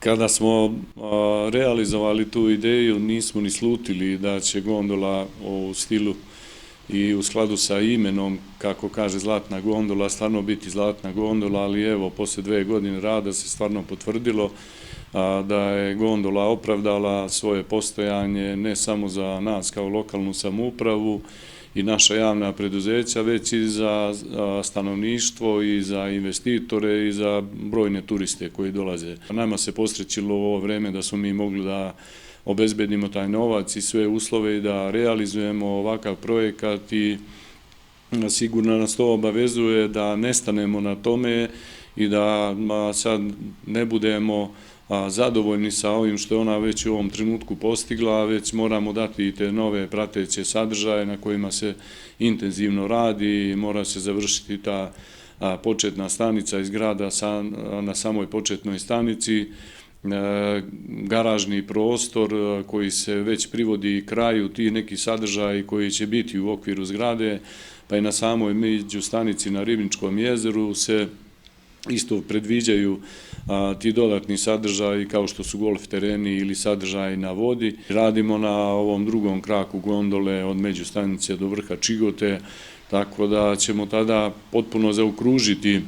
Kada smo realizovali tu ideju, nismo ni slutili da će gondola u stilu i u skladu sa imenom, kako kaže Zlatna gondola, stvarno biti Zlatna gondola, ali evo, posle 2 godine rada se stvarno potvrdilo da je gondola opravdala svoje postojanje ne samo za nas kao lokalnu samoupravu i naša javna preduzeća, već i za stanovništvo i za investitore i za brojne turiste koji dolaze. Nama se posrećilo u ovo vreme da smo mi mogli da obezbedimo taj novac i sve uslove i da realizujemo ovakav projekat i sigurno nas to obavezuje da ne stanemo na tome i da sad ne budemo zadovoljni sa ovim što je ona već u ovom trenutku postigla, već moramo dati i te nove prateće sadržaje na kojima se intenzivno radi i mora se završiti ta početna stanica iz grada na samoj početnoj stanici, garažni prostor koji se već privodi kraju, ti neki sadržaji koji će biti u okviru zgrade, pa i na samoj međustanici na Ribničkom jezeru se isto predviđaju ti dodatni sadržaji kao što su golf tereni ili sadržaji na vodi. Radimo na ovom drugom kraku gondole od međustanice do vrha Čigote, tako da ćemo tada potpuno zaokružiti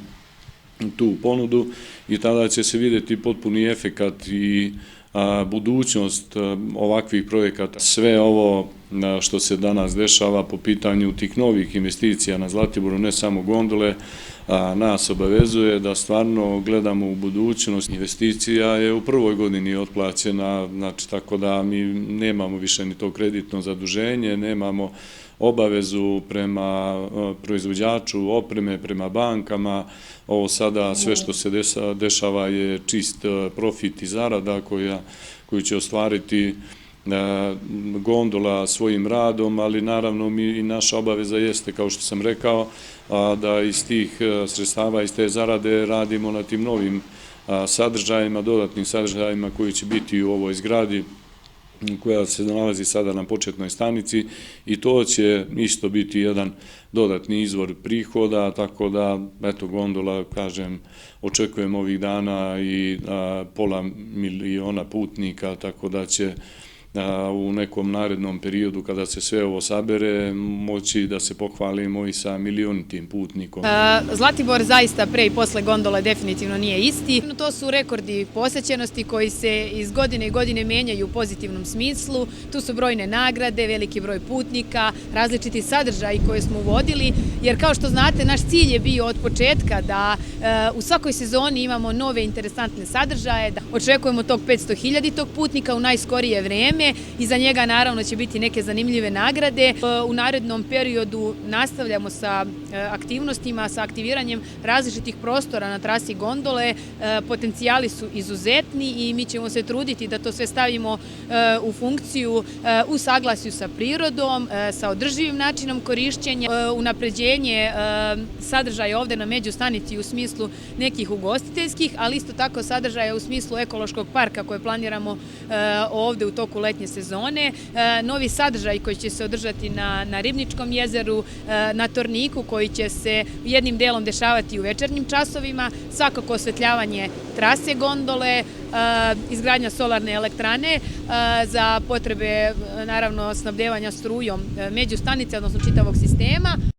tu ponudu i tada će se vidjeti potpuni efekat i budućnost ovakvih projekata. Sve ovo što se danas dešava po pitanju tih novih investicija na Zlatiboru, ne samo gondole, nas obavezuje da stvarno gledamo u budućnost. Investicija je u prvoj godini otplaćena, znači tako da mi nemamo više ni to kreditno zaduženje, nemamo obavezu prema proizvođaču opreme, prema bankama. Ovo sada sve što se dešava je čist profit i zarada koju će ostvariti gondola svojim radom, ali naravno i naša obaveza jeste, kao što sam rekao, da iz tih sredstava, iz te zarade radimo na tim novim sadržajima, dodatnim sadržajima koji će biti u ovoj zgradi koja se nalazi sada na početnoj stanici i to će isto biti jedan dodatni izvor prihoda, tako da, eto, gondola, kažem, očekujem ovih dana i 500 miliona putnika, tako da će u nekom narednom periodu kada se sve ovo sabere moći da se pohvalimo i sa milionitim putnikom. Zlatibor zaista pre i posle gondole definitivno nije isti. To su rekordi posećenosti koji se iz godine i godine menjaju u pozitivnom smislu. Tu su brojne nagrade, veliki broj putnika, različiti sadržaji koje smo uvodili, jer kao što znate naš cilj je bio od početka da u svakoj sezoni imamo nove interesantne sadržaje, da očekujemo tog 500.000 putnika u najskorije vreme. Iza njega naravno će biti neke zanimljive nagrade. U narednom periodu nastavljamo sa aktivnostima, sa aktiviranjem različitih prostora na trasi gondole. Potencijali su izuzetni i mi ćemo se truditi da to sve stavimo u funkciju u saglasju sa prirodom, sa održivim načinom korišćenja, unapređenje sadržaja ovde na međustanici u smislu nekih ugostiteljskih, ali isto tako sadržaja u smislu ekološkog parka koje planiramo ovde u toku letnje sezone, novi sadržaj koji će se održati na Ribničkom jezeru, na Torniku koji će se jednim delom dešavati u večernjim časovima, svakako osvetljavanje trase gondole, izgradnja solarne elektrane za potrebe naravno snabdevanja strujom međustanice, odnosno čitavog sistema.